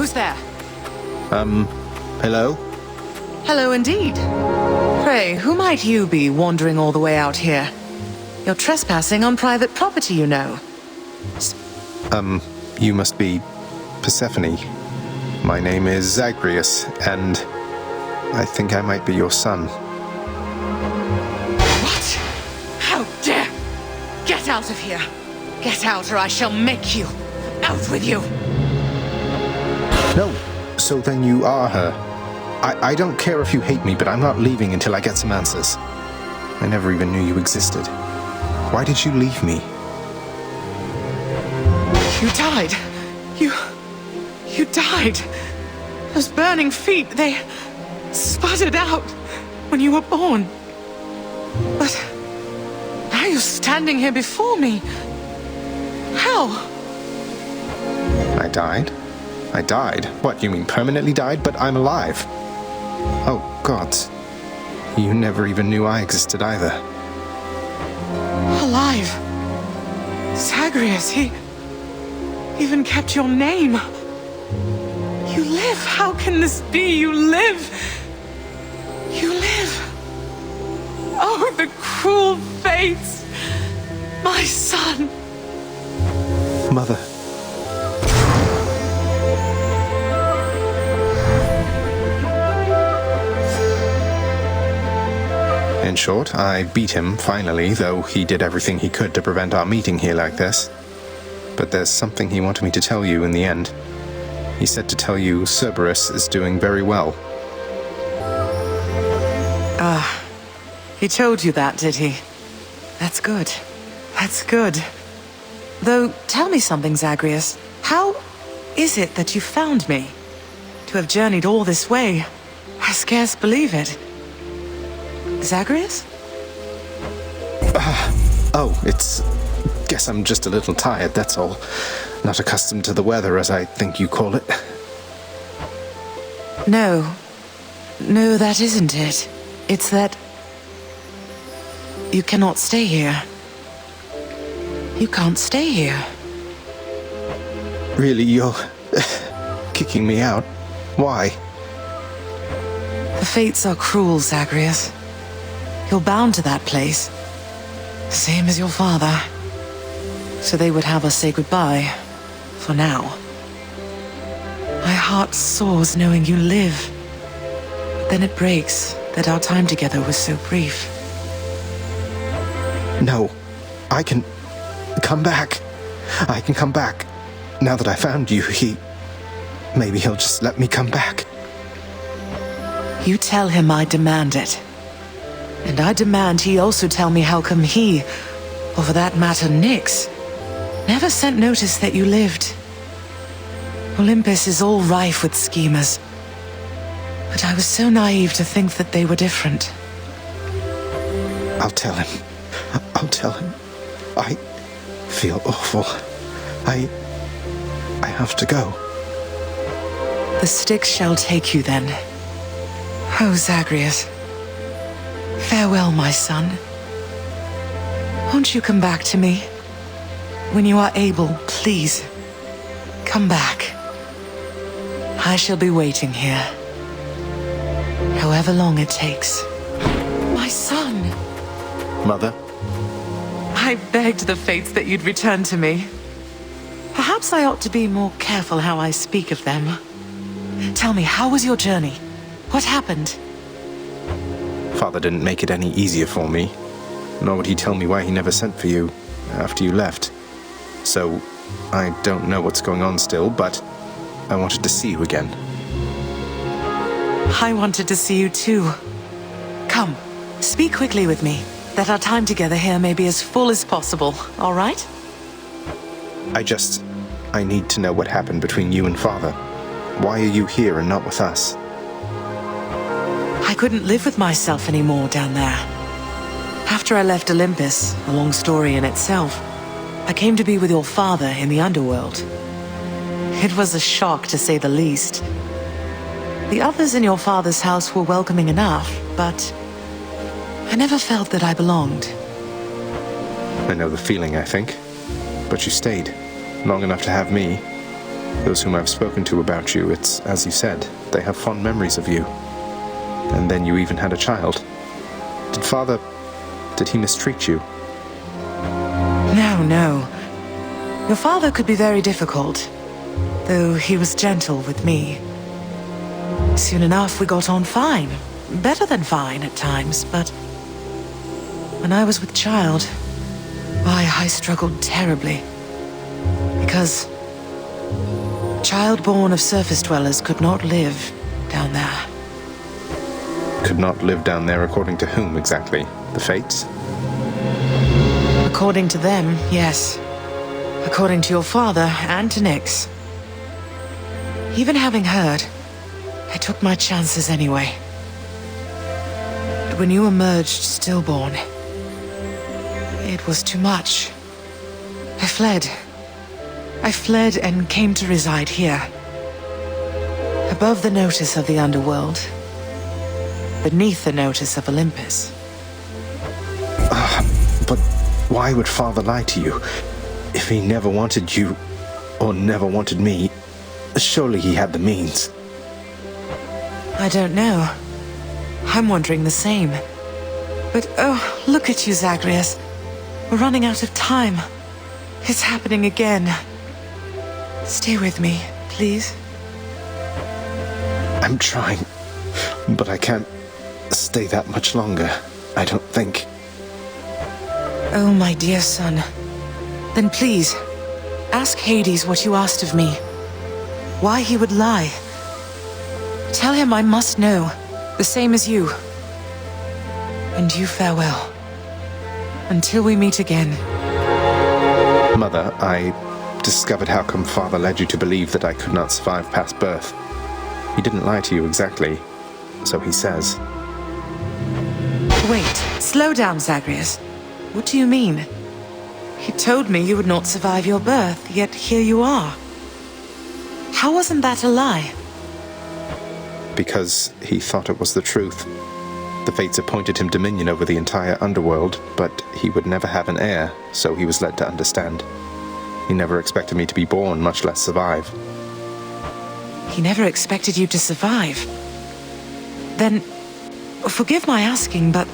Who's there? Hello? Hello indeed. Pray, who might you be wandering all the way out here? You're trespassing on private property, you know. You must be Persephone. My name is Zagreus, and I think I might be your son. What? How dare! Get out of here! Get out or I shall make you! Out with you! No, so then you are her. I don't care if you hate me, but I'm not leaving until I get some answers. I never even knew you existed. Why did you leave me? You died. You died. Those burning feet, they sputtered out when you were born. But now you're standing here before me. How? I died? I died? What, you mean permanently died? But I'm alive. Oh, gods. You never even knew I existed either. Alive. Zagreus, he even kept your name. You live. How can this be? You live. You live. Oh, the cruel fates. My son. Mother. In short, I beat him, finally, though he did everything he could to prevent our meeting here like this. But there's something he wanted me to tell you in the end. He said to tell you Cerberus is doing very well. He told you that, did he? That's good. That's good. Though, tell me something, Zagreus. How is it that you found me? To have journeyed all this way, I scarce believe it. Zagreus? Guess I'm just a little tired, that's all. Not accustomed to the weather, as I think you call it. No, that isn't it. It's that you cannot stay here. You can't stay here. Really, you're kicking me out? Why? The fates are cruel, Zagreus. You're bound to that place. Same as your father. So they would have us say goodbye. For now. My heart soars knowing you live. But then it breaks that our time together was so brief. No. I can come back. I can come back. Now that I found you, maybe he'll just let me come back. You tell him I demand it. And I demand he also tell me how come he, or for that matter Nyx, never sent notice that you lived. Olympus is all rife with schemers. But I was so naive to think that they were different. I'll tell him. I'll tell him. I feel awful. I have to go. The Styx shall take you then. Oh, Zagreus. Farewell, my son. Won't you come back to me? When you are able, please, come back. I shall be waiting here. However long it takes. My son! Mother? I begged the fates that you'd return to me. Perhaps I ought to be more careful how I speak of them. Tell me, how was your journey? What happened? Father didn't make it any easier for me. Nor would he tell me why he never sent for you after you left. So, I don't know what's going on still, but I wanted to see you again. I wanted to see you too. Come, speak quickly with me, that our time together here may be as full as possible, all right? I need to know what happened between you and Father. Why are you here and not with us? I couldn't live with myself anymore down there. After I left Olympus, a long story in itself, I came to be with your father in the underworld. It was a shock, to say the least. The others in your father's house were welcoming enough, but I never felt that I belonged. I know the feeling, I think. But you stayed, long enough to have me. Those whom I've spoken to about you, it's as you said, they have fond memories of you. And then you even had a child. Did he mistreat you? No. Your father could be very difficult, though he was gentle with me. Soon enough, we got on fine. Better than fine at times, but when I was with child, why, I struggled terribly. Because child born of surface dwellers could not live down there. Could not live down there according to whom exactly? The Fates? According to them, yes. According to your father and to Nyx. Even having heard, I took my chances anyway. But when you emerged stillborn, it was too much. I fled. I fled and came to reside here. Above the notice of the underworld. Beneath the notice of Olympus. But why would Father lie to you? If he never wanted you, or never wanted me, surely he had the means. I don't know. I'm wondering the same. But oh, look at you, Zagreus. We're running out of time. It's happening again. Stay with me, please. I'm trying, but I can't stay that much longer, I don't think. Oh, my dear son. Then please, ask Hades what you asked of me. Why he would lie. Tell him I must know, the same as you. And you farewell. Until we meet again. Mother, I discovered how come Father led you to believe that I could not survive past birth. He didn't lie to you exactly, so he says. Wait, slow down, Zagreus. What do you mean? He told me you would not survive your birth, yet here you are. How wasn't that a lie? Because he thought it was the truth. The Fates appointed him dominion over the entire underworld, but he would never have an heir, so he was led to understand. He never expected me to be born, much less survive. He never expected you to survive. Then, forgive my asking, but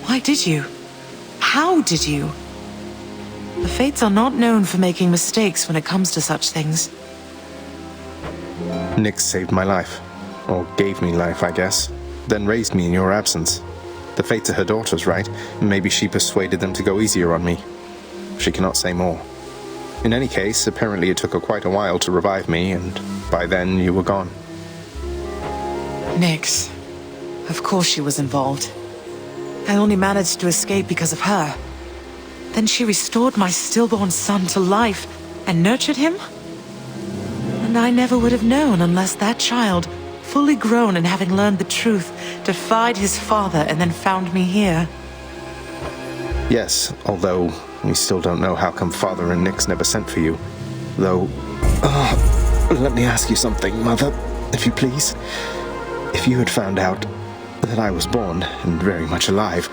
why did you? How did you? The Fates are not known for making mistakes when it comes to such things. Nyx saved my life. Or gave me life, I guess. Then raised me in your absence. The Fates are her daughters, right? Maybe she persuaded them to go easier on me. She cannot say more. In any case, apparently it took her quite a while to revive me, and by then you were gone. Nyx. Of course she was involved. I only managed to escape because of her. Then she restored my stillborn son to life and nurtured him? And I never would have known unless that child, fully grown and having learned the truth, defied his father and then found me here. Yes, although we still don't know how come Father and Nyx never sent for you. Though, let me ask you something, Mother, if you please. If you had found out that I was born and very much alive,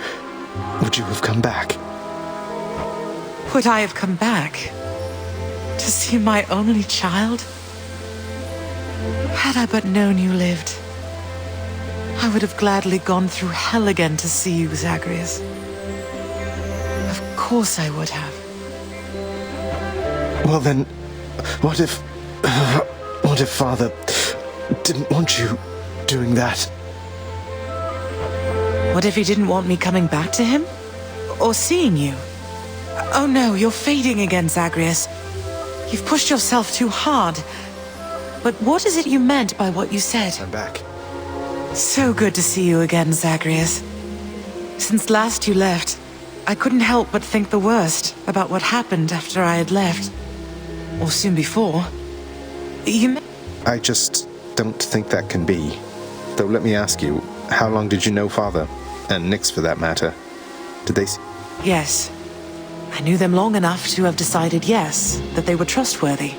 would you have come back? Would I have come back? To see my only child? Had I but known you lived, I would have gladly gone through hell again to see you, Zagreus. Of course I would have. Well then, what if Father didn't want you doing that? What if he didn't want me coming back to him? Or seeing you? Oh no, you're fading again, Zagreus. You've pushed yourself too hard. But what is it you meant by what you said? I'm back. So good to see you again, Zagreus. Since last you left, I couldn't help but think the worst about what happened after I had left. Or soon before. I just don't think that can be. Though let me ask you, how long did you know Father? And Nyx for that matter. Did they... Yes. I knew them long enough to have decided yes, that they were trustworthy.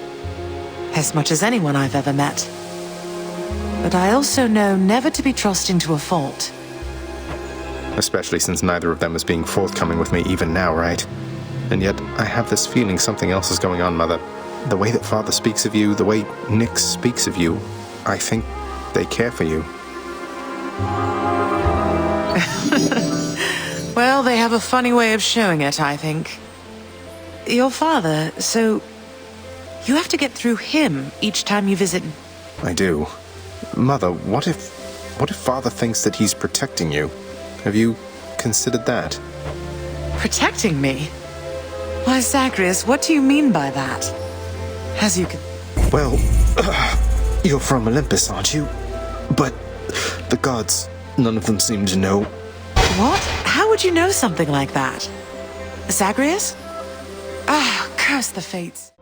As much as anyone I've ever met. But I also know never to be trusting to a fault. Especially since neither of them is being forthcoming with me even now, right? And yet, I have this feeling something else is going on, Mother. The way that Father speaks of you, the way Nyx speaks of you, I think they care for you. Well, they have a funny way of showing it, I think. Your father, so... you have to get through him each time you visit... I do. Mother, what if Father thinks that he's protecting you? Have you considered that? Protecting me? Why, Zagreus, what do you mean by that? As you can... Well, you're from Olympus, aren't you? But the gods, none of them seem to know. What? How would you know something like that? Zagreus? Ah, curse the fates.